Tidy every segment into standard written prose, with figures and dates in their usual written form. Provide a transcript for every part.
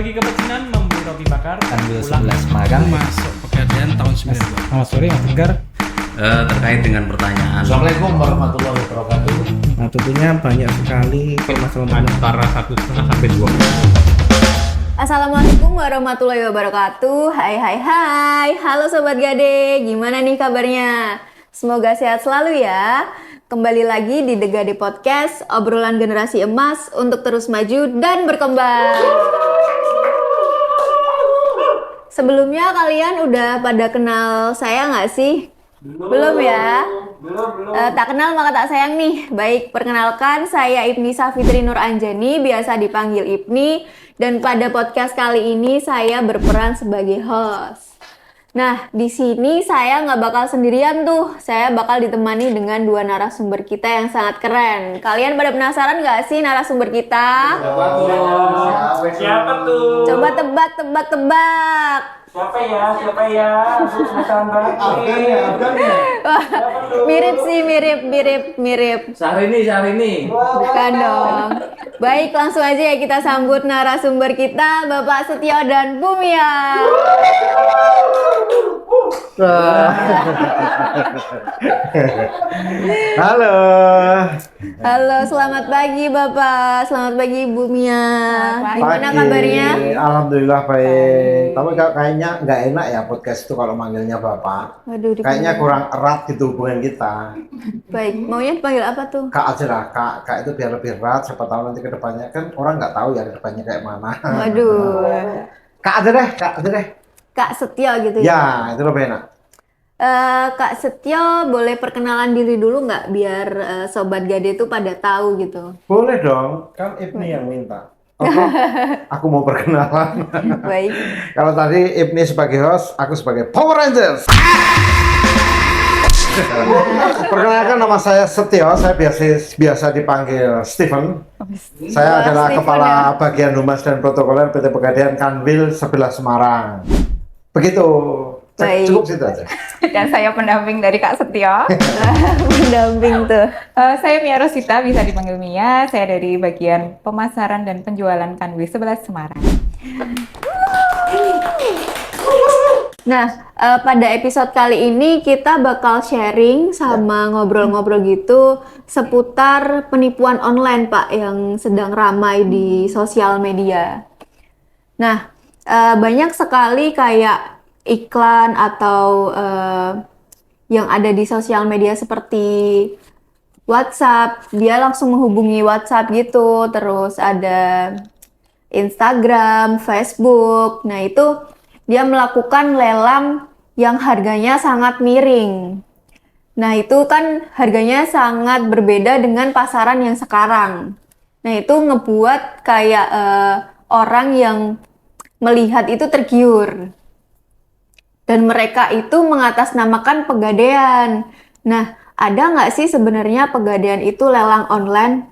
Pergi ke pecinan membeli roti bakar Ambil pulang 11 magang. Masuk pekerjaan tahun 92. Selamat sore Mas Tegar. Terkait dengan pertanyaan. Assalamualaikum warahmatullahi wabarakatuh. Nah tentunya banyak sekali masalah Antara 1,5 sampai 2. Assalamualaikum warahmatullahi wabarakatuh. Hai. Halo Sobat Gade, gimana nih kabarnya? Semoga sehat selalu ya. Kembali lagi di The Gade Podcast, obrolan generasi emas untuk terus maju dan berkembang. Sebelumnya kalian udah pada kenal saya nggak sih? Belum ya? Tak kenal maka tak sayang nih. Baik, perkenalkan saya Ibni Safitri Nur Anjani, biasa dipanggil Ibni. Dan pada podcast kali ini saya berperan sebagai host. Nah, di sini saya nggak bakal sendirian tuh. Saya bakal ditemani dengan dua narasumber kita yang sangat keren. Kalian pada penasaran nggak sih narasumber kita? Siapa tuh? Coba tebak. Siapa ya? Penasaran banget. Wah, mirip. Syahrini. Bukan dong. Baik, langsung aja ya kita sambut narasumber kita, Bapak Setio dan Bumia. Halo, selamat pagi Bapak. Selamat pagi Bumia. Gimana kabarnya? Alhamdulillah baik. Tapi kayaknya nggak enak ya podcast itu kalau manggilnya Bapak. Waduh, Kayaknya kurang erat gitu hubungan kita. Baik, maunya dipanggil apa tuh? Kak aja lah, Kak itu biar lebih erat. Siapa tahu nanti kedepannya kan orang nggak tahu ya kedepannya kayak mana. Waduh. Kak aja deh. Kak Setio gitu ya? Ya, itu lebih enak. Kak Setio boleh perkenalan diri dulu nggak biar Sobat Gade tuh pada tahu gitu. Boleh dong, kan Ibni yang minta. Oke, aku mau perkenalan. Baik. Kalau tadi Ibni sebagai host, aku sebagai Power Rangers. Perkenalkan, nama saya Setio, saya biasa dipanggil Steven. Saya adalah Steven Kepala ya. Bagian Humas dan Protokoler PT Pegadaian Kanwil 11 Semarang. Begitu. Baik. Cukup situ aja. Dan saya pendamping dari Kak Setio. Mendamping tuh. Saya Mia Rosita, bisa dipanggil Mia. Saya dari bagian pemasaran dan penjualan Kanwil 11 Semarang. Nah, pada episode kali ini kita bakal sharing sama ngobrol-ngobrol gitu seputar penipuan online, Pak, yang sedang ramai di sosial media. Nah, banyak sekali kayak iklan atau yang ada di sosial media seperti WhatsApp, dia langsung menghubungi WhatsApp gitu, terus ada Instagram, Facebook. Nah, itu dia melakukan lelang yang harganya sangat miring. Nah, itu kan harganya sangat berbeda dengan pasaran yang sekarang. Nah, itu ngebuat kayak orang yang melihat itu tergiur. Dan mereka itu mengatasnamakan pegadaian. Nah, ada nggak sih sebenarnya pegadaian itu lelang online?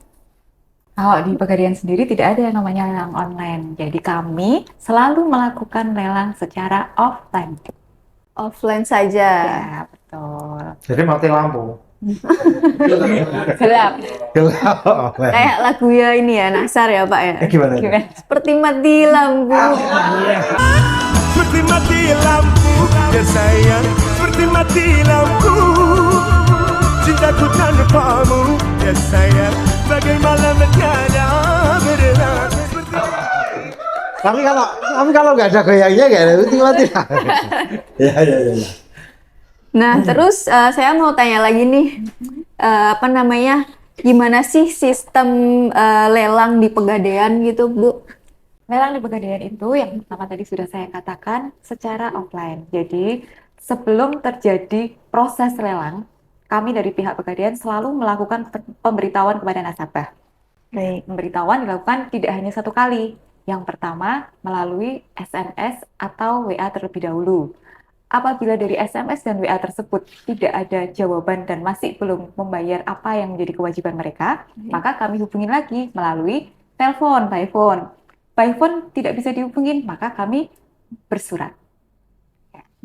Kalau di Pegadaian sendiri tidak ada yang namanya lelang online. Jadi kami selalu melakukan lelang secara offline. Offline saja. Ya, betul. Jadi mati lampu. Gelap. Gelap. Kayak lagu ya ini ya, Nasar ya Pak ya? Gimana? itu? Gimana? Seperti mati lampu. Seperti mati lampu, ya sayang. Seperti mati lampu, cintaku tanpamu, ya sayang. Bagai malam tiada berlalu. Tapi kalau nggak ada goyangnya nggak ada mati. Ya. Nah, terus saya mau tanya lagi nih, gimana sih sistem lelang di Pegadaian gitu, Bu? Lelang di Pegadaian itu yang pertama tadi sudah saya katakan secara offline. Jadi sebelum terjadi proses lelang, kami dari pihak Pegadaian selalu melakukan pemberitahuan kepada nasabah. Baik. Pemberitahuan dilakukan tidak hanya satu kali. Yang pertama melalui SMS atau WA terlebih dahulu. Apabila dari SMS dan WA tersebut tidak ada jawaban dan masih belum membayar apa yang menjadi kewajiban mereka, maka kami hubungin lagi melalui telepon, by phone. By phone tidak bisa dihubungin, maka kami bersurat.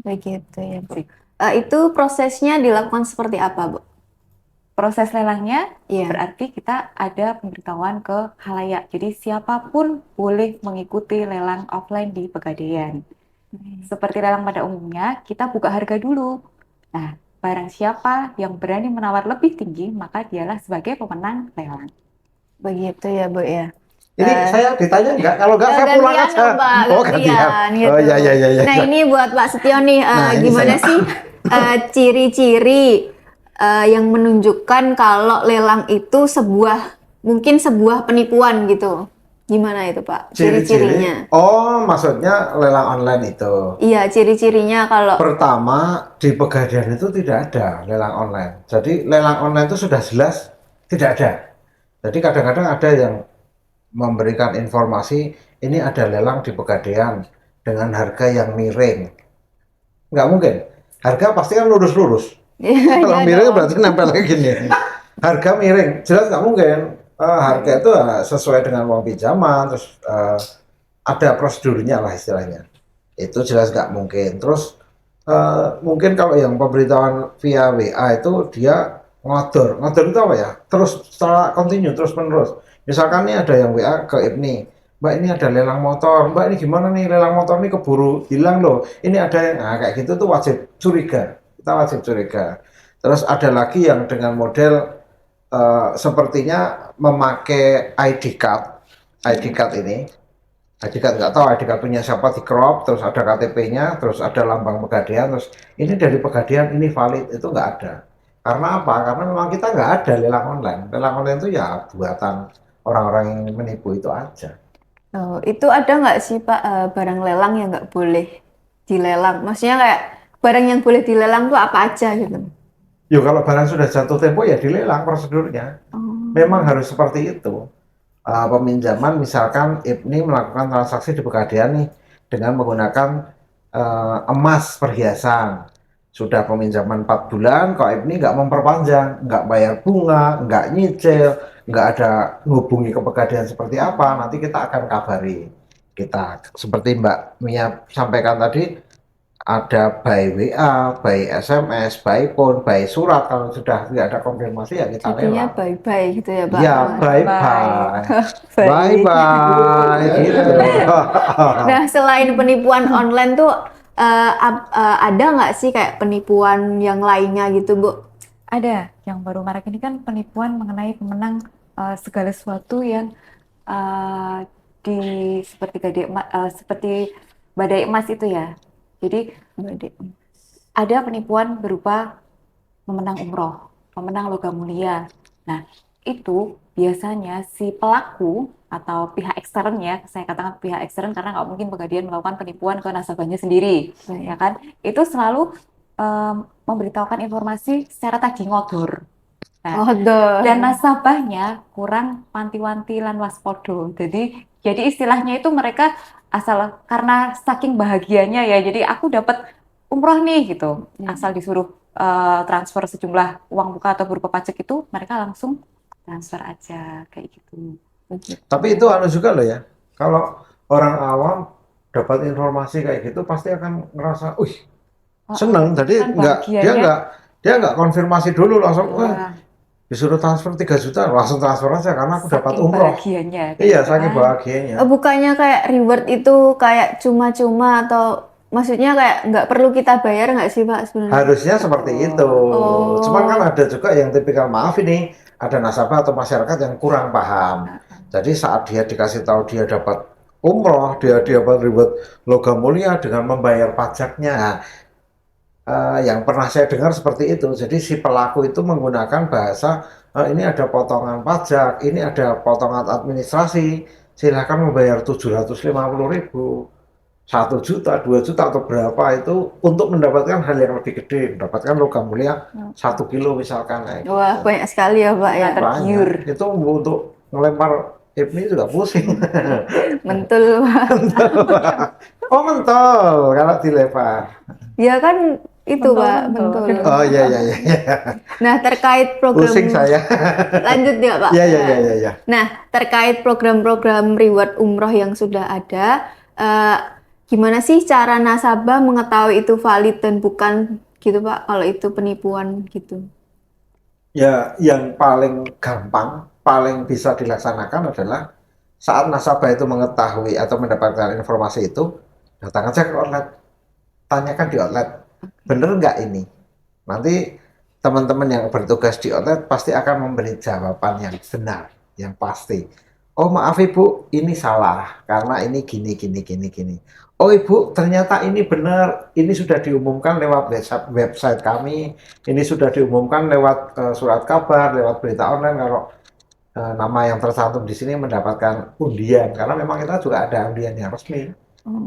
Begitu ya, Bu. Itu prosesnya dilakukan seperti apa, Bu? proses lelangnya Iya. berarti kita ada pemberitahuan ke khalayak. Jadi siapapun boleh mengikuti lelang offline di Pegadaian. Seperti lelang pada umumnya, kita buka harga dulu. Nah, barang siapa yang berani menawar lebih tinggi, maka dialah sebagai pemenang lelang. Begitu ya, Bu ya. Ini saya ditanya nggak? Kalau nggak saya pulang Gantian aja. dong, Pak, Oh, gantian gitu. Oh iya. Nah, ini buat Pak Setio nih, Nah, ini gimana saya. sih ciri-ciri yang menunjukkan kalau lelang itu mungkin sebuah penipuan gitu. Gimana itu, Pak? Ciri-cirinya. Oh, maksudnya lelang online itu. Iya, ciri-cirinya kalau Pertama, di Pegadaian itu tidak ada lelang online. Jadi lelang online itu sudah jelas tidak ada. Jadi kadang-kadang ada yang memberikan informasi ini ada lelang di Pegadaian dengan harga yang miring. Nggak mungkin. Harga pasti kan lurus-lurus. Kalau Iya miring dong. berarti nempel lagi gini. Harga miring, jelas nggak mungkin. Harga itu sesuai dengan uang pinjaman, terus ada prosedurnya lah istilahnya. Itu jelas nggak mungkin. Terus mungkin kalau yang pemberitahuan via WA itu dia ngodor itu apa ya? Terus secara kontinu, terus menerus. Misalkan nih ada yang WA ke Ibni, Mbak ini ada lelang motor, Mbak ini gimana nih lelang motor ini keburu hilang loh. Ini ada yang kayak gitu tuh wajib curiga. Kita wajib curiga. Terus ada lagi yang dengan model sepertinya memakai ID card ini. ID card nggak tahu ID card punya siapa di crop, terus ada KTP-nya, terus ada lambang Pegadaian, terus ini dari Pegadaian ini valid, itu nggak ada. Karena apa? Karena memang kita nggak ada lelang online. Lelang online itu ya buatan orang-orang yang menipu itu aja. Oh, itu ada nggak sih Pak barang lelang yang nggak boleh dilelang? Maksudnya kayak barang yang boleh dilelang tuh apa aja gitu? Yo kalau barang sudah jatuh tempo ya dilelang prosedurnya. Memang harus seperti itu. Peminjaman misalkan Ibni melakukan transaksi di Pegadaian nih dengan menggunakan emas perhiasan. Sudah peminjaman 4 bulan, kok Ibni nggak memperpanjang, nggak bayar bunga, nggak nyicil, nggak ada hubungi ke Pegadaian seperti apa, nanti kita akan kabari. Kita seperti Mbak Mia sampaikan tadi, ada by WA, by SMS, by phone, by surat. Kalau sudah tidak ada konfirmasi ya kita Jadinya lelang. bye-bye gitu ya Pak? Ya, bye-bye. Bye-bye gitu. Nah, selain penipuan online tuh ada nggak sih kayak penipuan yang lainnya gitu, Bu? Ada, yang baru marak ini kan penipuan mengenai pemenang segala sesuatu yang seperti badai emas itu ya. Jadi ada penipuan berupa memenang umroh, memenang logam mulia. Nah, itu biasanya si pelaku atau pihak ekstern ya, saya katakan pihak ekstern karena nggak mungkin Pegadaian melakukan penipuan ke nasabahnya sendiri, ya kan? Itu selalu memberitahukan informasi secara tagih ngodor. Nah, dan nasabahnya kurang panti-wanti lan waspodo. Jadi istilahnya itu mereka asal karena saking bahagianya ya. Jadi aku dapat umroh nih gitu. Asal disuruh transfer sejumlah uang muka atau berupa pajak itu mereka langsung transfer aja kayak gitu. Tapi itu anu juga loh ya. Kalau orang awam dapat informasi kayak gitu pasti akan ngerasa, seneng. Jadi kan dia nggak konfirmasi dulu langsung, disuruh transfer 3 juta langsung transfer aja karena aku dapat umroh. Bahagianya. Iya, saking bahagianya. Bukannya kayak reward itu kayak cuma-cuma atau maksudnya kayak nggak perlu kita bayar nggak sih Pak sebenarnya? Harusnya seperti itu. Cuman kan ada juga yang tipikal maaf ini, ada nasabah atau masyarakat yang kurang paham. Jadi saat dia dikasih tahu dia dapat umroh, dia dapat reward logam mulia dengan membayar pajaknya. Yang pernah saya dengar seperti itu. Jadi si pelaku itu menggunakan bahasa ini ada potongan pajak, ini ada potongan administrasi, silahkan membayar 750.000, 1 juta, 2 juta atau berapa itu untuk mendapatkan hal yang lebih gede, mendapatkan logam mulia 1 kilo misalkan. Wah, banyak sekali ya Pak ya. Banyak. Itu untuk ngelempar Ibni juga pusing. Mentul Pak. Oh mentol kalau dilempar. Ya kan itu Pak, mentul. Oh iya. Nah, terkait program Pusing saya. lanjut ya Pak. Iya. Nah, terkait program-program reward umroh yang sudah ada, gimana sih cara nasabah mengetahui itu valid dan bukan gitu Pak, kalau itu penipuan gitu? Ya, yang paling gampang, paling bisa dilaksanakan adalah saat nasabah itu mengetahui atau mendapatkan informasi itu, datang aja ke outlet, tanyakan di outlet, bener nggak ini? Nanti teman-teman yang bertugas di outlet pasti akan memberi jawaban yang benar, yang pasti. Oh maaf ibu, ini salah karena ini gini gini gini gini. Oh ibu, ternyata ini benar, ini sudah diumumkan lewat website kami, ini sudah diumumkan lewat surat kabar, lewat berita online kalau nama yang tercantum di sini mendapatkan undian karena memang kita juga ada undian yang resmi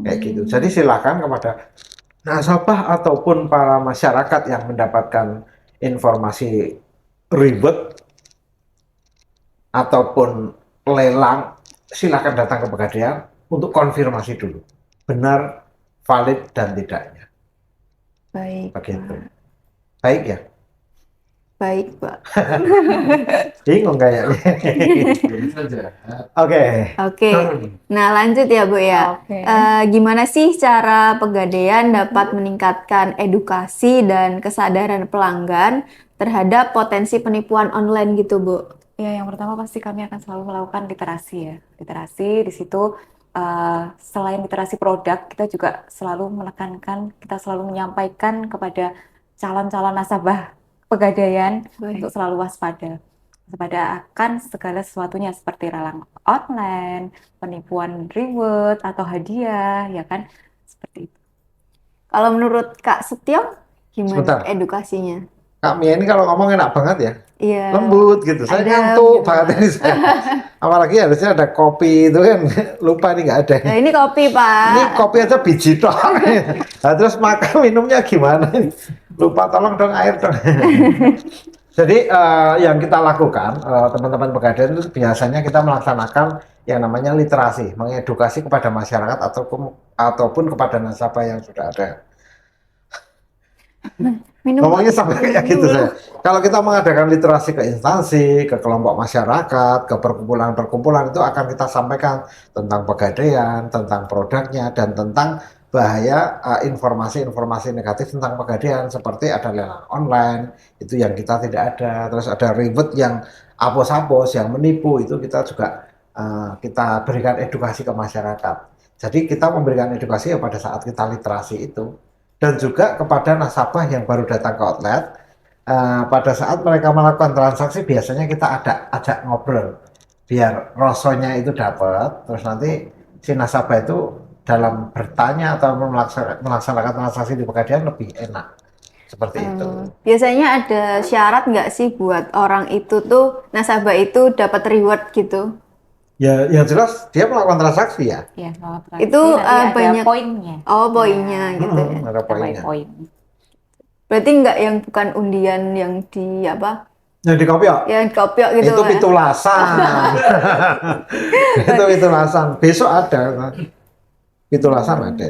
kayak gitu. Jadi silakan kepada nasabah ataupun para masyarakat yang mendapatkan informasi ribet ataupun lelang, silakan datang ke Pegadaian untuk konfirmasi dulu benar, valid dan tidaknya. Baik, Begitu. Pak. Baik ya? Baik, Pak. Bingung kayaknya. Oke. Oke. Nah, lanjut ya, Bu ya. Oke. Gimana sih cara Pegadaian dapat meningkatkan edukasi dan kesadaran pelanggan terhadap potensi penipuan online gitu, Bu? Ya, yang pertama pasti kami akan selalu melakukan literasi ya. Literasi di situ selain literasi produk, kita juga selalu menekankan, kita selalu menyampaikan kepada calon-calon nasabah Pegadaian Baik. untuk selalu waspada. Waspada akan segala sesuatunya seperti lelang online, penipuan reward atau hadiah, ya kan? Seperti itu. Kalau menurut Kak Setio, gimana Sebentar. edukasinya? Kak Mia ini kalau ngomong enak banget ya. Iya. Lembut gitu. Saya Adem ngantuk gitu, banget Pak. ini saya. Apalagi harusnya ada kopi itu kan lupa nih nggak ada. Nah, ini kopi, Pak. Ini kopi aja biji tok. Nah, terus makan minumnya gimana? Lupa tolong dong air dong. Jadi yang kita lakukan teman-teman Pegadaian itu biasanya kita melaksanakan yang namanya literasi, mengedukasi kepada masyarakat ataupun kepada nasabah yang sudah ada. Minum. Ngomongnya sampai kayak gitu saya. Kalau kita mengadakan literasi ke instansi, ke kelompok masyarakat, ke perkumpulan-perkumpulan itu akan kita sampaikan tentang Pegadaian, tentang produknya, dan tentang bahaya informasi-informasi negatif tentang Pegadaian seperti ada lelang online itu yang kita tidak ada, terus ada ribet yang apos-apos yang menipu itu kita juga kita berikan edukasi ke masyarakat. Jadi kita memberikan edukasi pada saat kita literasi itu. Dan juga kepada nasabah yang baru datang ke outlet, pada saat mereka melakukan transaksi biasanya kita ajak ngobrol biar rasonya itu dapat, terus nanti si nasabah itu dalam bertanya atau melaksanakan transaksi di Pegadaian lebih enak seperti itu. Biasanya ada syarat nggak sih buat orang itu tuh, nasabah itu dapat reward gitu? Ya, yang jelas dia melakukan transaksi ya. Ya, selamat transaksi. Itu, Nanti ada banyak- poinnya. Oh, poinnya gitu ya. Ada Ada poinnya. poin. Berarti nggak yang bukan undian yang di apa? Yang di kopiok. Yang kopiok gitu Itu Pak. pitulasan. Itu pitulasan. Besok ada. Pitulasan ada.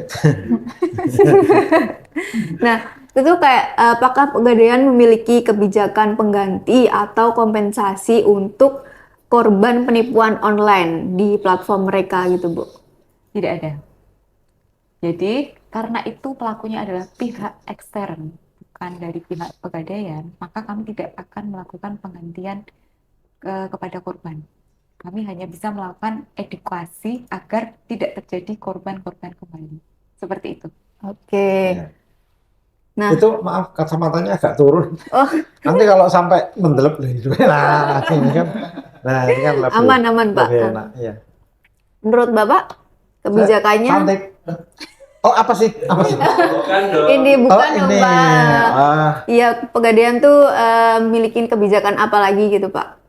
Nah, itu kayak apakah Pegadaian memiliki kebijakan pengganti atau kompensasi untuk korban penipuan online di platform mereka gitu, Bu? Tidak ada. Jadi, karena itu pelakunya adalah pihak ekstern, bukan dari pihak Pegadaian, maka kami tidak akan melakukan penggantian kepada korban. Kami hanya bisa melakukan edukasi agar tidak terjadi korban-korban kembali. Seperti itu. Oke. Ya. Nah, Itu maaf kacamatanya agak turun. oh, Nanti kalau sampai mendelep nah ini kan. Nah, ini kan lebih, Aman, Pak. lebih enak. Iya. menurut Bapak kebijakannya Cantik. Oh, apa sih? Apa sih? Bukan dong. ini Oh, bukan dong, ini. Pak. Iya, Pegadaian tuh milikin kebijakan apa lagi gitu, Pak?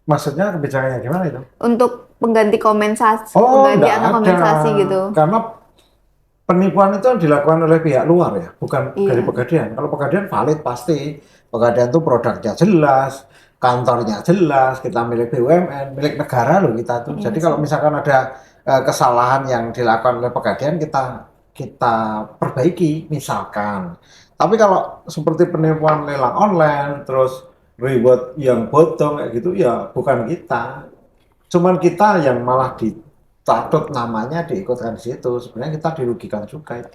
Maksudnya kebijakannya gimana itu? Untuk pengganti kompensasi, Oh, pengganti enggak atau ada. kompensasi gitu. Karena penipuan itu dilakukan oleh pihak luar ya, bukan Iya. dari Pegadaian. Kalau Pegadaian valid pasti. Pegadaian itu produknya jelas, kantornya jelas, kita milik BUMN, milik negara loh kita tuh. Iya Jadi sih. kalau misalkan ada kesalahan yang dilakukan oleh Pegadaian kita perbaiki misalkan. Tapi kalau seperti penipuan lelang online, terus reward yang bodong kayak gitu ya bukan kita. Cuman kita yang malah dicatut namanya diikutkan di situ. Sebenarnya kita dirugikan juga itu.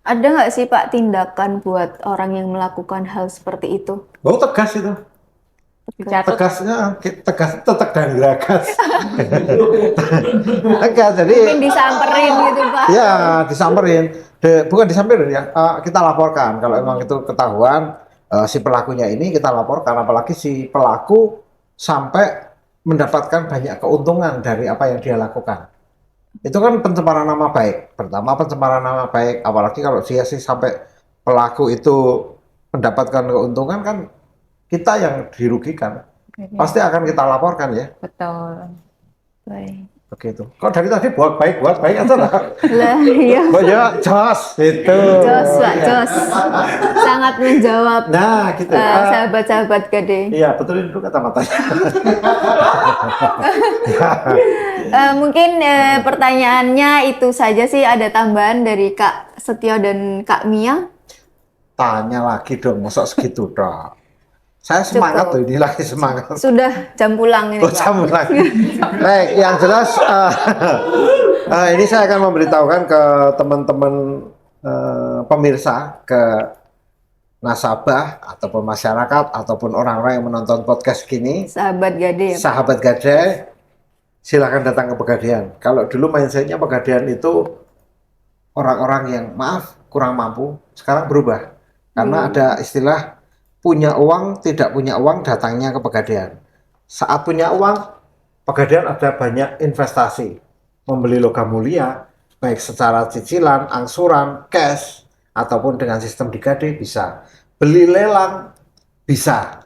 Ada nggak sih, Pak, tindakan buat orang yang melakukan hal seperti itu? Oh, tegas itu. Dicatat. tegas tetek dan geragas. Tegas, jadi Mungkin disamperin gitu Pak. ya disamperin. Bukan disamperin ya, kita laporkan kalau emang itu ketahuan si pelakunya ini kita laporkan, apalagi si pelaku sampai mendapatkan banyak keuntungan dari apa yang dia lakukan. Itu kan pencemaran nama baik. Pertama pencemaran nama baik, apalagi kalau dia sih sampai pelaku itu mendapatkan keuntungan kan kita yang dirugikan. Pasti akan kita laporkan ya. Betul. Baik. Begitu. Kok dari tadi buat baik aja lah. Lah iya. Banyak jos itu. Jos Pak, jos. Sangat menjawab Nah, gitu. sahabat-sahabat Gade. Iya, betulin dulu kata-matanya. Mungkin pertanyaannya itu saja sih, ada tambahan dari Kak Setio dan Kak Mia. Tanya lagi dong, masa segitu dong. Saya semangat tuh, ini lagi semangat. Sudah jam pulang ini Oh, Pak. sambung lagi. Baik, yang jelas ini saya akan memberitahukan ke teman-teman pemirsa, ke nasabah ataupun masyarakat ataupun orang-orang yang menonton podcast gini, Sahabat Gade ya Pak. sahabat Gade, silakan datang ke Pegadaian. Kalau dulu mindsetnya Pegadaian itu orang-orang yang maaf kurang mampu, sekarang berubah karena ada istilah punya uang, tidak punya uang, datangnya ke Pegadaian. Saat punya uang, Pegadaian ada banyak investasi, membeli logam mulia, baik secara cicilan, angsuran, cash, ataupun dengan sistem di Gade bisa. Beli lelang bisa,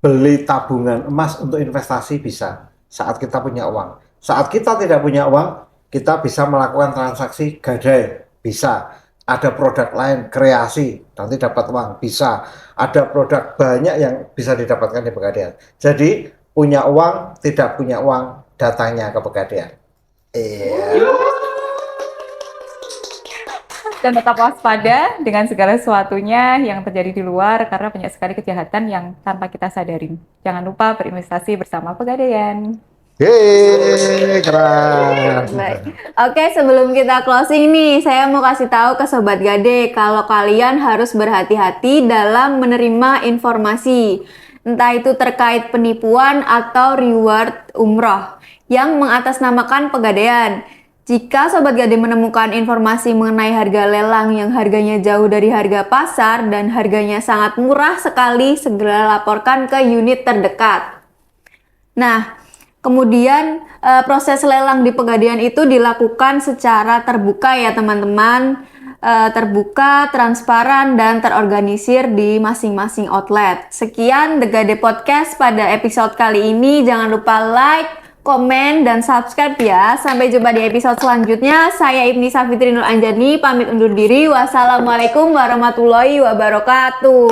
beli tabungan emas untuk investasi bisa. Saat kita punya uang. Saat kita tidak punya uang, kita bisa melakukan transaksi gadai, bisa. Ada produk lain, kreasi, nanti dapat uang, bisa. Ada produk banyak yang bisa didapatkan di Pegadaian. Jadi, punya uang, tidak punya uang, datangnya ke Pegadaian. Iya. Dan tetap waspada dengan segala sesuatunya yang terjadi di luar karena banyak sekali kejahatan yang tanpa kita sadarin. Jangan lupa berinvestasi bersama Pegadaian. Yeay, keren. Baik. Oke, sebelum kita closing nih, saya mau kasih tahu ke Sobat Gade kalau kalian harus berhati-hati dalam menerima informasi, entah itu terkait penipuan atau reward umroh yang mengatasnamakan Pegadaian. Jika Sobat Gade menemukan informasi mengenai harga lelang yang harganya jauh dari harga pasar dan harganya sangat murah sekali, segera laporkan ke unit terdekat. Nah, kemudian proses lelang di Pegadaian itu dilakukan secara terbuka ya teman-teman, terbuka, transparan, dan terorganisir di masing-masing outlet. Sekian The Gade Podcast pada episode kali ini. Jangan lupa like, komen, dan subscribe ya. Sampai jumpa di episode selanjutnya. Saya Ibni Safitri Nur Anjani, pamit undur diri. Wassalamualaikum warahmatullahi wabarakatuh.